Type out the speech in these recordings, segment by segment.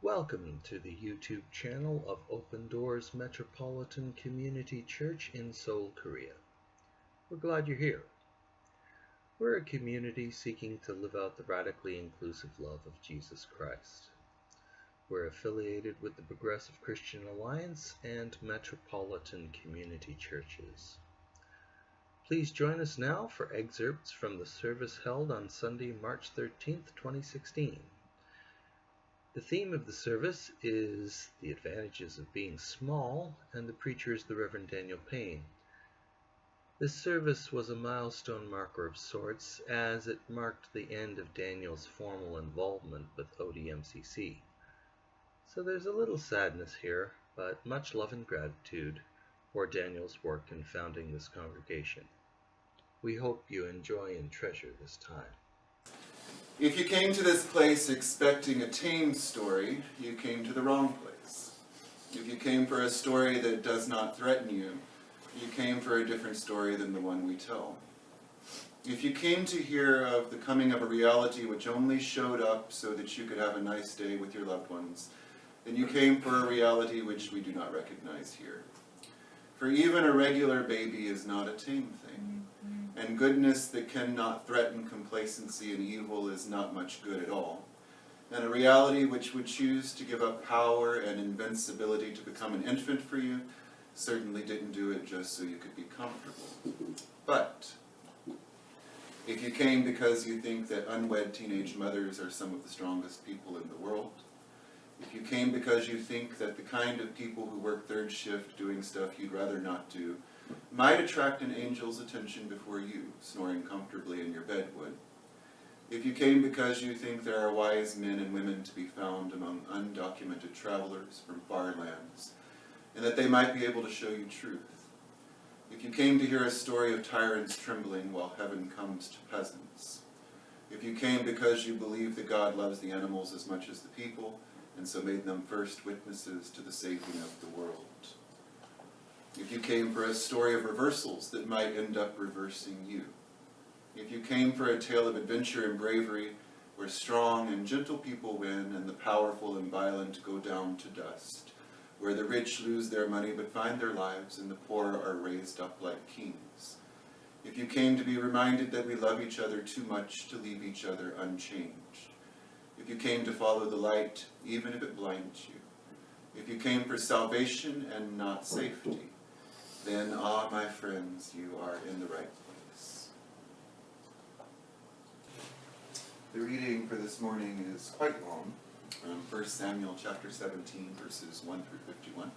Welcome to the YouTube channel of Open Doors Metropolitan Community Church in Seoul, Korea. We're glad you're here. We're a community seeking to live out the radically inclusive love of Jesus Christ. We're affiliated with the Progressive Christian Alliance and Metropolitan Community Churches. Please join us now for excerpts from the service held on Sunday, March 13th, 2016. The theme of the service is the advantages of being small, and the preacher is the Reverend Daniel Payne. This service was a milestone marker of sorts, as it marked the end of Daniel's formal involvement with ODMCC. So there's a little sadness here, but much love and gratitude for Daniel's work in founding this congregation. We hope you enjoy and treasure this time. If you came to this place expecting a tame story, you came to the wrong place. If you came for a story that does not threaten you, you came for a different story than the one we tell. If you came to hear of the coming of a reality which only showed up so that you could have a nice day with your loved ones, then you came for a reality which we do not recognize here. For even a regular baby is not a tame thing. And goodness that cannot threaten complacency and evil is not much good at all. And a reality which would choose to give up power and invincibility to become an infant for you certainly didn't do it just so you could be comfortable. But if you came because you think that unwed teenage mothers are some of the strongest people in the world, if you came because you think that the kind of people who work third shift doing stuff you'd rather not do might attract an angel's attention before you, snoring comfortably in your bed would. If you came because you think there are wise men and women to be found among undocumented travelers from far lands, and that they might be able to show you truth. If you came to hear a story of tyrants trembling while heaven comes to peasants. If you came because you believe that God loves the animals as much as the people, and so made them first witnesses to the saving of the world. If you came for a story of reversals that might end up reversing you. If you came for a tale of adventure and bravery where strong and gentle people win and the powerful and violent go down to dust. Where the rich lose their money but find their lives and the poor are raised up like kings. If you came to be reminded that we love each other too much to leave each other unchanged. If you came to follow the light even if it blinds you. If you came for salvation and not safety. Then, my friends, you are in the right place. The reading for this morning is quite long, from 1 Samuel chapter 17, verses 1 through 51.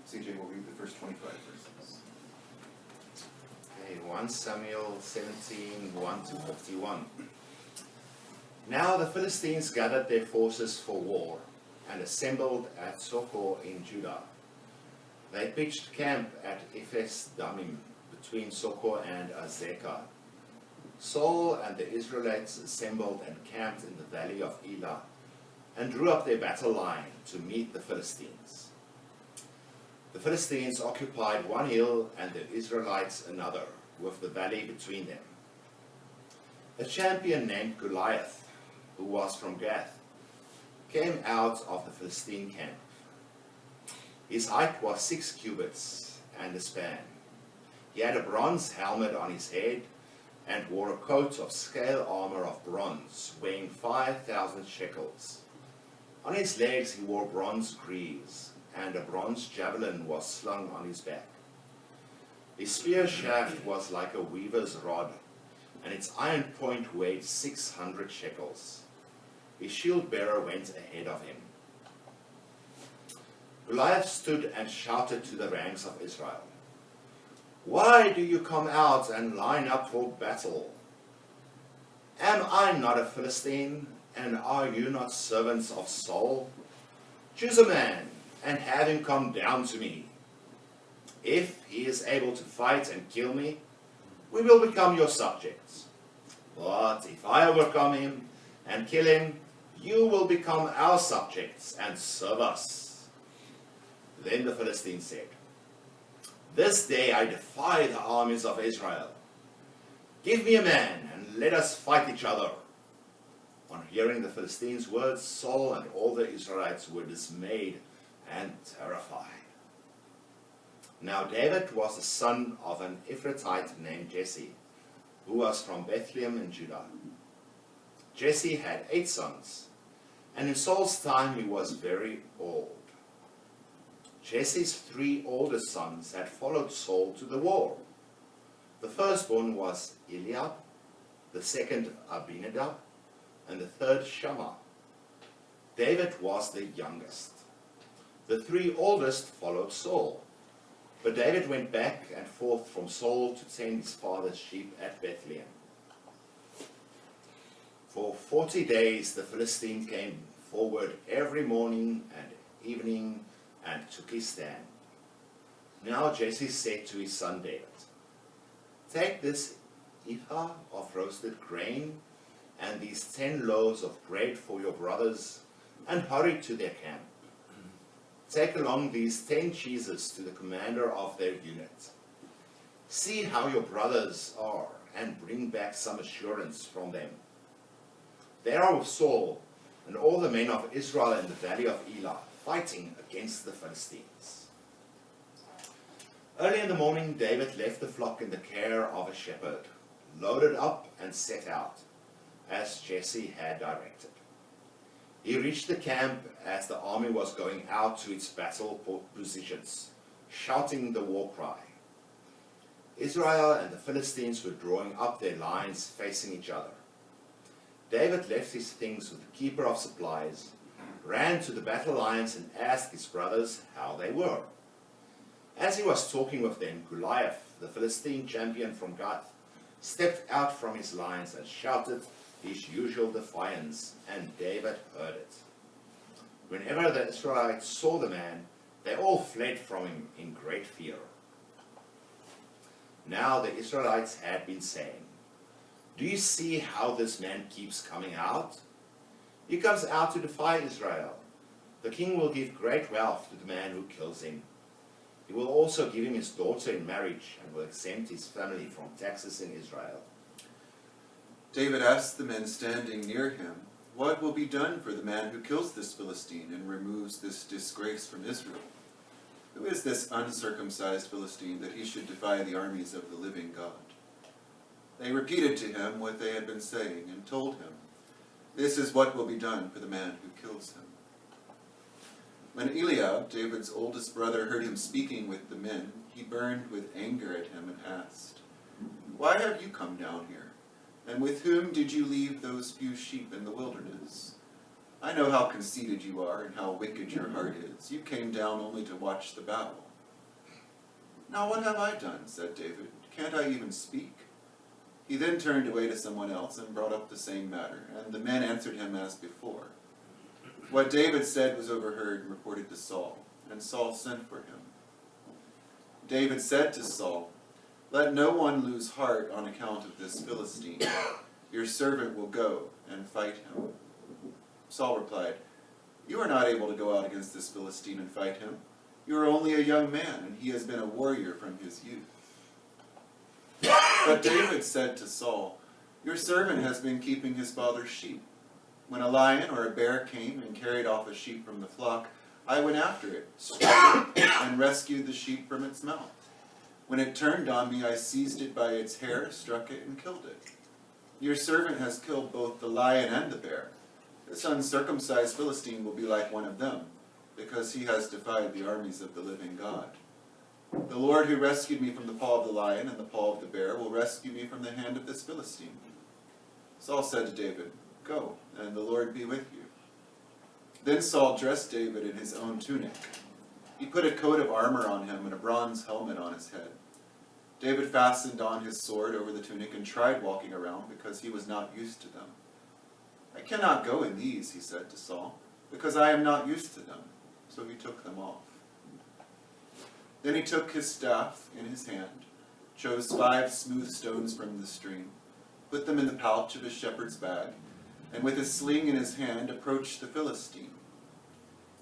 CJ will read the first 25 verses. Okay, 1 Samuel 17, 1 to 51. Now the Philistines gathered their forces for war, and assembled at Soko in Judah. They pitched camp at Ephes Damim, between Soko and Azekah. Saul and the Israelites assembled and camped in the valley of Elah, and drew up their battle line to meet the Philistines. The Philistines occupied one hill, and the Israelites another, with the valley between them. A champion named Goliath, who was from Gath, came out of the Philistine camp. His height was 6 cubits and a span. He had a bronze helmet on his head and wore a coat of scale armor of bronze, weighing 5,000 shekels. On his legs he wore bronze greaves, and a bronze javelin was slung on his back. His spear shaft was like a weaver's rod, and its iron point weighed 600 shekels. His shield bearer went ahead of him. Goliath stood and shouted to the ranks of Israel, "Why do you come out and line up for battle? Am I not a Philistine, and are you not servants of Saul? Choose a man and have him come down to me. If he is able to fight and kill me, we will become your subjects. But if I overcome him and kill him, you will become our subjects and serve us." Then the Philistines said, "This day I defy the armies of Israel. Give me a man and let us fight each other." On hearing the Philistines' words, Saul and all the Israelites were dismayed and terrified. Now David was the son of an Ephrathite named Jesse, who was from Bethlehem in Judah. Jesse had 8 sons, and in Saul's time he was very old. Jesse's 3 oldest sons had followed Saul to the war. The firstborn was Eliab, the second Abinadab, and the third Shammah. David was the youngest. The 3 oldest followed Saul, but David went back and forth from Saul to tend his father's sheep at Bethlehem. For 40 days the Philistine came forward every morning and evening and took his stand. Now Jesse said to his son David, "Take this ephah of roasted grain and these 10 loaves of bread for your brothers and hurry to their camp. Take along these 10 cheeses to the commander of their unit. See how your brothers are and bring back some assurance from them. They are with Saul and all the men of Israel in the valley of Elah, fighting against the Philistines." Early in the morning, David left the flock in the care of a shepherd, loaded up and set out, as Jesse had directed. He reached the camp as the army was going out to its battle positions, shouting the war cry. Israel and the Philistines were drawing up their lines facing each other. David left his things with the keeper of supplies, ran to the battle lines and asked his brothers how they were. As he was talking with them, Goliath, the Philistine champion from Gath, stepped out from his lines and shouted his usual defiance, and David heard it. Whenever the Israelites saw the man, they all fled from him in great fear. Now the Israelites had been saying, "Do you see how this man keeps coming out? He comes out to defy Israel. The king will give great wealth to the man who kills him. He will also give him his daughter in marriage and will exempt his family from taxes in Israel." David asked the men standing near him, "What will be done for the man who kills this Philistine and removes this disgrace from Israel? Who is this uncircumcised Philistine that he should defy the armies of the living God?" They repeated to him what they had been saying and told him, "This is what will be done for the man who kills him." When Eliab, David's oldest brother, heard him speaking with the men, he burned with anger at him and asked, "Why have you come down here? And with whom did you leave those few sheep in the wilderness? I know how conceited you are and how wicked your heart is. You came down only to watch the battle." "Now what have I done?" said David. "Can't I even speak?" He then turned away to someone else and brought up the same matter, and the men answered him as before. What David said was overheard and reported to Saul, and Saul sent for him. David said to Saul, "Let no one lose heart on account of this Philistine. Your servant will go and fight him." Saul replied, "You are not able to go out against this Philistine and fight him. You are only a young man, and he has been a warrior from his youth." But David said to Saul, "Your servant has been keeping his father's sheep. When a lion or a bear came and carried off a sheep from the flock, I went after it, struck it, and rescued the sheep from its mouth. When it turned on me, I seized it by its hair, struck it, and killed it. Your servant has killed both the lion and the bear. This uncircumcised Philistine will be like one of them, because he has defied the armies of the living God. The Lord who rescued me from the paw of the lion and the paw of the bear will rescue me from the hand of this Philistine." Saul said to David, "Go, and the Lord be with you." Then Saul dressed David in his own tunic. He put a coat of armor on him and a bronze helmet on his head. David fastened on his sword over the tunic and tried walking around because he was not used to them. "I cannot go in these," he said to Saul, "because I am not used to them." So he took them off. Then he took his staff in his hand, chose 5 smooth stones from the stream, put them in the pouch of his shepherd's bag, and with his sling in his hand approached the Philistine.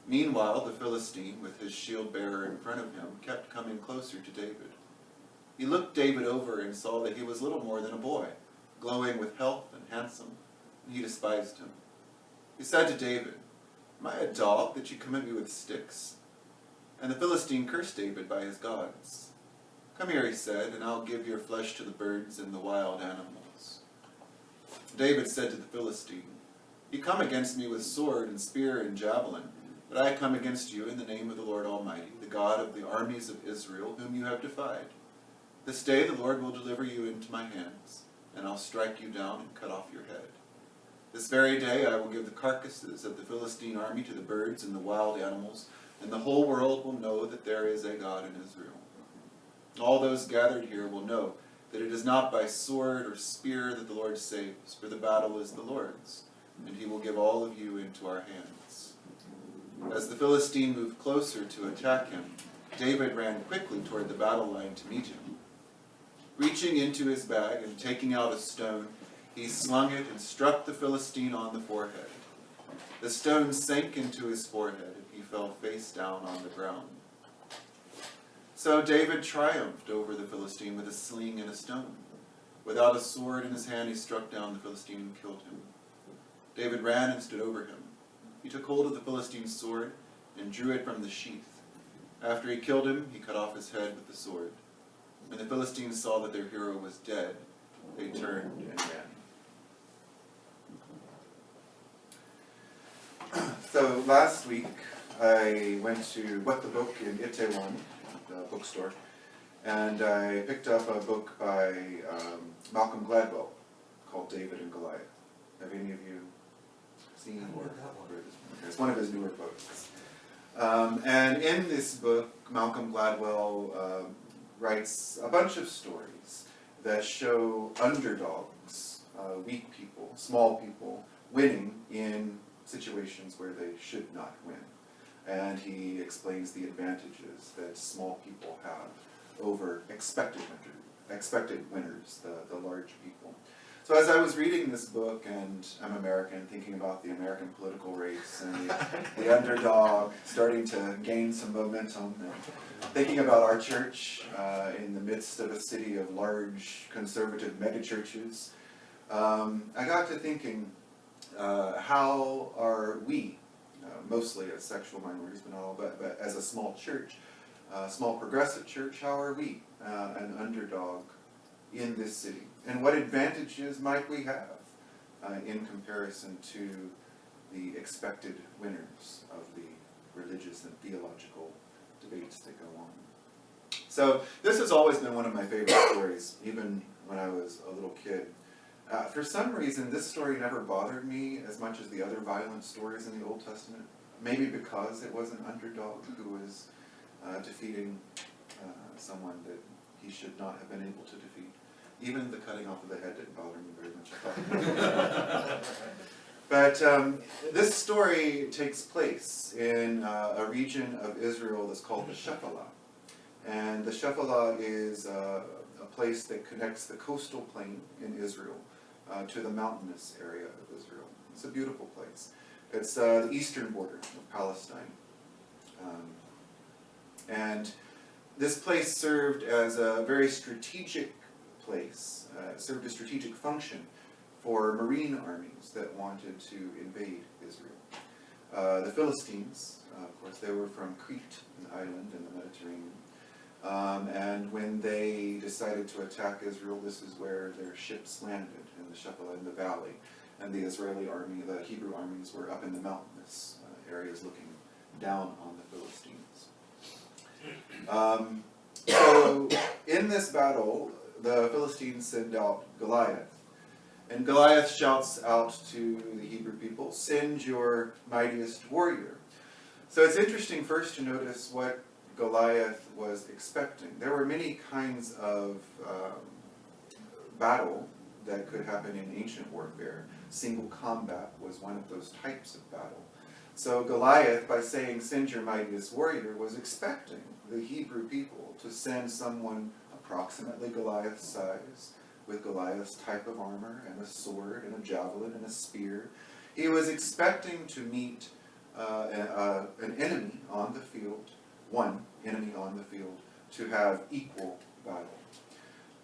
Meanwhile, the Philistine, with his shield-bearer in front of him, kept coming closer to David. He looked David over and saw that he was little more than a boy, glowing with health and handsome. and he despised him. He said to David, "Am I a dog that you come at me with sticks?" And the Philistine cursed David by his gods. "Come here," he said, "and I'll give your flesh to the birds and the wild animals." David said to the Philistine, "You come against me with sword and spear and javelin, but I come against you in the name of the Lord Almighty, the God of the armies of Israel, whom you have defied. This day the Lord will deliver you into my hands, and I'll strike you down and cut off your head. This very day I will give the carcasses of the Philistine army to the birds and the wild animals, and the whole world will know that there is a God in Israel. All those gathered here will know that it is not by sword or spear that the Lord saves, for the battle is the Lord's, and he will give all of you into our hands." As the Philistine moved closer to attack him, David ran quickly toward the battle line to meet him. Reaching into his bag and taking out a stone, he slung it and struck the Philistine on the forehead. The stone sank into his forehead, and he fell face down on the ground. So David triumphed over the Philistine with a sling and a stone. Without a sword in his hand, he struck down the Philistine and killed him. David ran and stood over him. He took hold of the Philistine's sword and drew it from the sheath. After he killed him, he cut off his head with the sword. When the Philistines saw that their hero was dead, they turned and ran. So last week, I went to What the Book in Itaewon, the bookstore, and I picked up a book by Malcolm Gladwell called David and Goliath. Have any of you seen or read this book? It's one of his newer books. And in this book, Malcolm Gladwell writes a bunch of stories that show underdogs, weak people, small people, winning in situations where they should not win. And he explains the advantages that small people have over expected winners, the large people. So as I was reading this book, and I'm American, thinking about the American political race and the underdog starting to gain some momentum, and thinking about our church in the midst of a city of large conservative megachurches, I got to thinking, how are we, mostly as sexual minorities, but not all, but as a small church, small progressive church, how are we an underdog in this city? And what advantages might we have in comparison to the expected winners of the religious and theological debates that go on? So this has always been one of my favorite stories, even when I was a little kid. For some reason, this story never bothered me as much as the other violent stories in the Old Testament. Maybe because it was an underdog who was defeating someone that he should not have been able to defeat. Even the cutting off of the head didn't bother me very much, I thought. But this story takes place in a region of Israel that's called the Shephelah. And the Shephelah is a place that connects the coastal plain in Israel to the mountainous area of Israel. It's a beautiful place. It's the eastern border of Palestine. And this place served as a very strategic place, served a strategic function for marine armies that wanted to invade Israel. The Philistines, of course, they were from Crete, an island in the Mediterranean. And when they decided to attack Israel, this is where their ships landed, in the Shephelah, in the valley. And the Israeli army, the Hebrew armies, were up in the mountainous areas looking down on the Philistines. So in this battle, the Philistines send out Goliath. And Goliath shouts out to the Hebrew people, "Send your mightiest warrior." So it's interesting first to notice what Goliath was expecting. There were many kinds of battle that could happen in ancient warfare. Single combat was one of those types of battle. So Goliath, by saying, "Send your mightiest warrior," was expecting the Hebrew people to send someone approximately Goliath's size, with Goliath's type of armor, and a sword, and a javelin, and a spear. He was expecting to meet an enemy on the field, one enemy on the field, to have equal battle.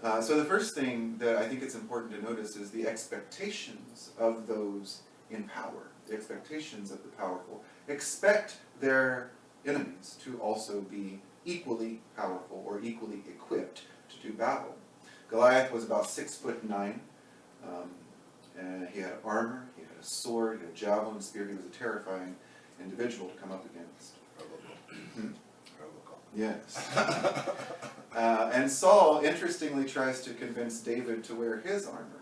So the first thing that I think it's important to notice is the expectations of those in power, the expectations of the powerful. Expect their enemies to also be equally powerful or equally equipped to do battle. Goliath was about 6'9", and he had armor, he had a sword, he had a javelin, a spear. He was a terrifying individual to come up against. Yes. And Saul, interestingly, tries to convince David to wear his armor.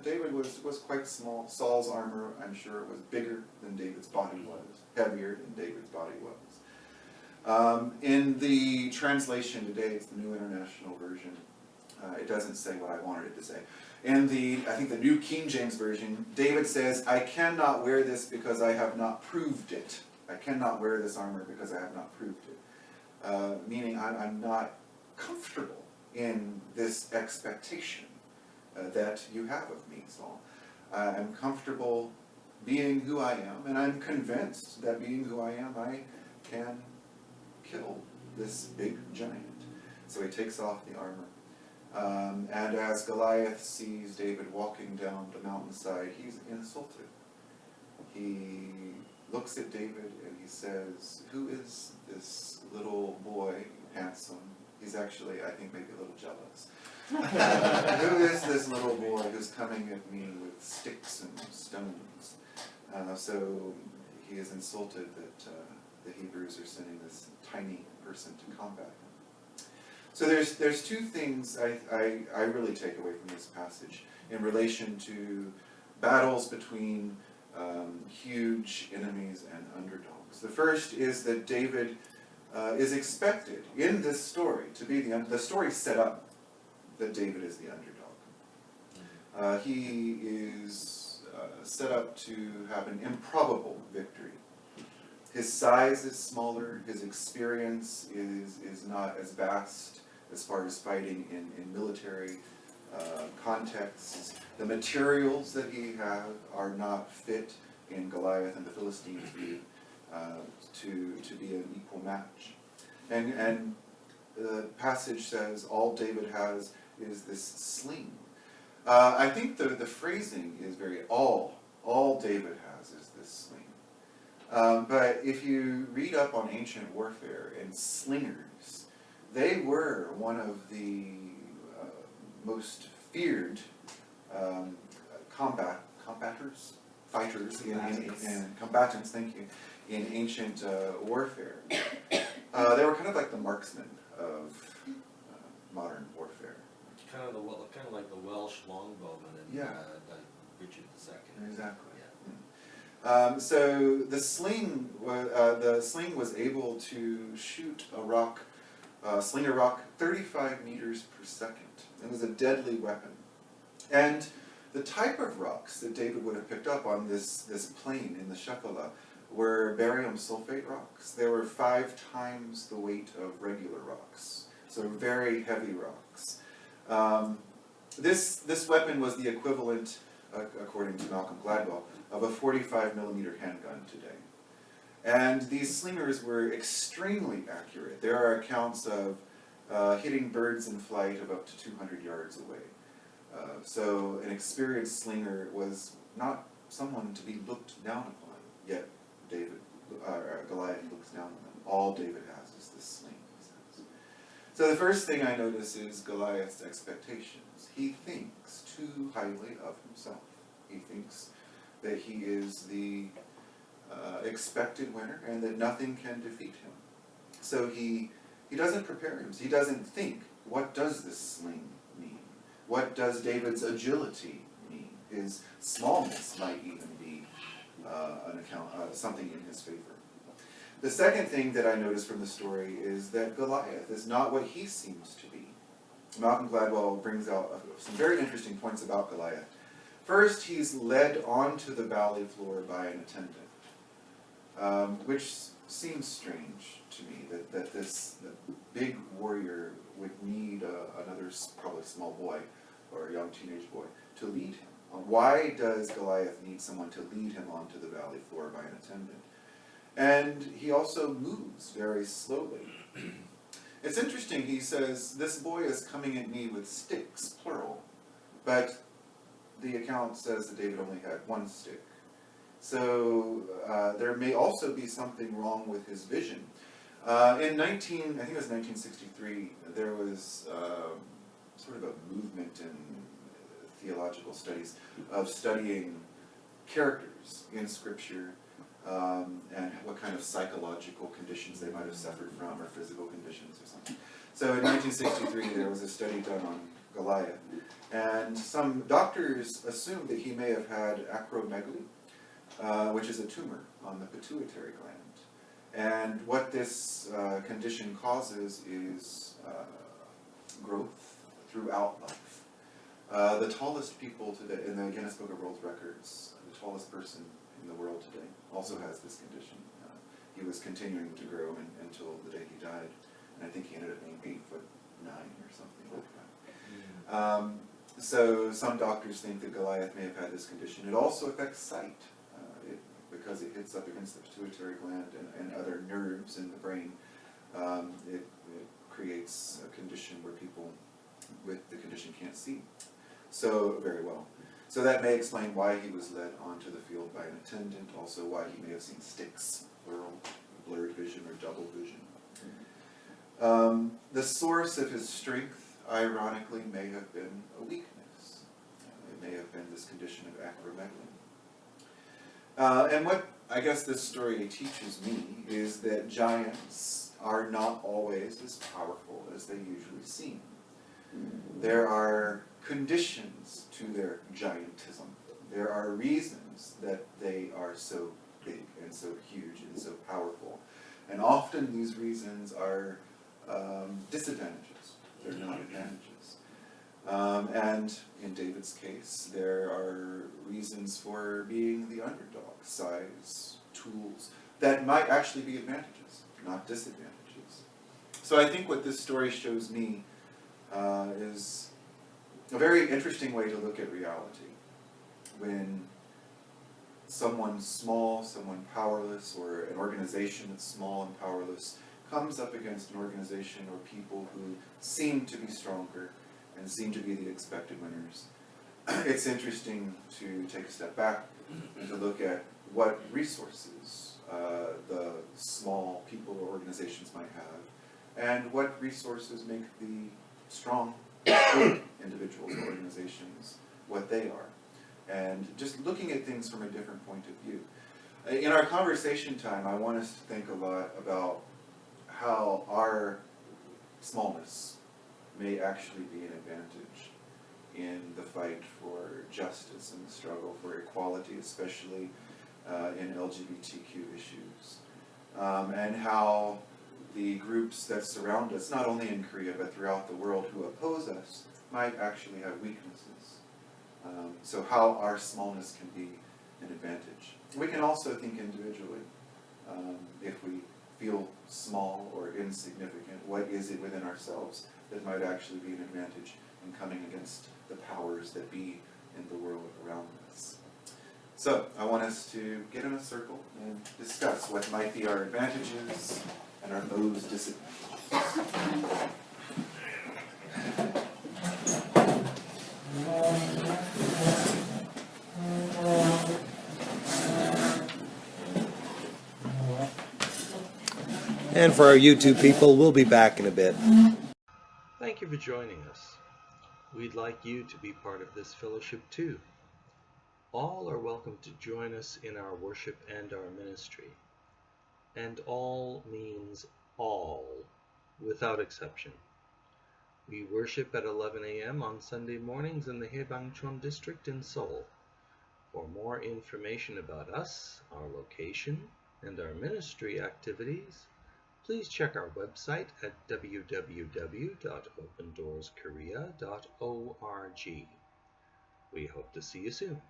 David was quite small. Saul's armor, I'm sure, was bigger than David's body was, heavier than David's body was. In the translation today, it's the New International Version. It doesn't say what I wanted it to say. In the, I think the New King James Version, David says, "I cannot wear this because I have not proved it." I cannot wear this armor because I have not proved it. Meaning I'm not comfortable in this expectation that you have of me, Saul. I'm comfortable being who I am, and I'm convinced that being who I am, I can kill this big giant. So he takes off the armor. And as Goliath sees David walking down the mountainside, he's insulted. He looks at David and he says, "Who is this little boy, handsome?" He's actually, I think, maybe a little jealous. "Who is this little boy who's coming at me with sticks and stones?" So he is insulted that the Hebrews are sending this tiny person to combat him. So there's two things I really take away from this passage in relation to battles between huge enemies and underdogs. The first is that David is expected in this story to be the story set up that David is the underdog. He is set up to have an improbable victory. His size is smaller, his experience is not as vast as far as fighting in military contexts. The materials that he has are not fit in Goliath and the Philistines' view to be an equal match. And the passage says all David has is this sling. I think the phrasing is very all David has is this sling. But if you read up on ancient warfare and slingers, they were one of the most feared combatants, thank you, in ancient warfare. They were kind of like the marksmen of modern warfare. Kind of like the Welsh longbowmen in Richard II. Exactly. Yeah. So the sling was able to shoot a rock, sling a rock 35 meters per second. It was a deadly weapon. And the type of rocks that David would have picked up on this plain in the Shephelah were barium sulfate rocks. They were 5 times the weight of regular rocks. So very heavy rocks. This weapon was the equivalent, according to Malcolm Gladwell, of a 45 millimeter handgun today. And these slingers were extremely accurate. There are accounts of hitting birds in flight of up to 200 yards away. So an experienced slinger was not someone to be looked down upon, yet Goliath looks down on them. All David has is this sling, he says. So the first thing I notice is Goliath's expectations. He thinks too highly of himself. He thinks that he is the expected winner and that nothing can defeat him. So he doesn't prepare him. He doesn't think, what does this sling mean? What does David's agility mean? His smallness might even be something in his favor. The second thing that I notice from the story is that Goliath is not what he seems to be. Malcolm Gladwell brings out some very interesting points about Goliath. First, he's led onto the valley floor by an attendant, which seems strange to me, that this big warrior would need another probably small boy or a young teenage boy to lead him. Why does Goliath need someone to lead him onto the valley floor by an attendant? And he also moves very slowly. It's interesting, he says, this boy is coming at me with sticks, plural, but the account says that David only had one stick. So there may also be something wrong with his vision. I think it was 1963, there was sort of a movement in theological studies of studying characters in Scripture and what kind of psychological conditions they might have suffered from, or physical conditions or something. So in 1963 there was a study done on Goliath, and some doctors assumed that he may have had acromegaly, which is a tumor on the pituitary gland. And what this condition causes is growth throughout life. The tallest people today, in the Guinness Book of World Records, the tallest person in the world today also has this condition. He was continuing to grow until the day he died, and I think he ended up being 8'9" or something like that. So some doctors think that Goliath may have had this condition. It also affects sight, because it hits up against the pituitary gland and other nerves in the brain. It creates a condition where people with the condition can't see so very well. So that may explain why he was led onto the field by an attendant, also why he may have seen sticks, plural, blurred vision or double vision. The source of his strength, ironically, may have been a weakness. It may have been this condition of acromegaly. And what I guess this story teaches me is that giants are not always as powerful as they usually seem. There are conditions to their giantism. There are reasons that they are so big and so huge and so powerful. And often these reasons are disadvantages. They're not advantages. And in David's case, there are reasons for being the underdog, size, tools, that might actually be advantages, not disadvantages. So I think what this story shows me is a very interesting way to look at reality. When someone small, someone powerless, or an organization that's small and powerless comes up against an organization or people who seem to be stronger and seem to be the expected winners, it's interesting to take a step back and to look at what resources the small people or organizations might have, and what resources make the strong individuals or organizations what they are. And just looking at things from a different point of view. In our conversation time, I want us to think a lot about how our smallness may actually be an advantage in the fight for justice and the struggle for equality, especially in LGBTQ issues. And how the groups that surround us, not only in Korea but throughout the world, who oppose us, might actually have weaknesses. So how our smallness can be an advantage. We can also think individually. If we feel small or insignificant, what is it within ourselves that might actually be an advantage in coming against the powers that be in the world around us? So I want us to get in a circle and discuss what might be our advantages and our those disadvantages. And for our YouTube people, we'll be back in a bit. Thank you for joining us. We'd like you to be part of this fellowship too. All are welcome to join us in our worship and our ministry. And all means all, without exception. We worship at 11 a.m. on Sunday mornings in the Haebangchon district in Seoul. For more information about us, our location, and our ministry activities, please check our website at www.opendooorskorea.org. We hope to see you soon.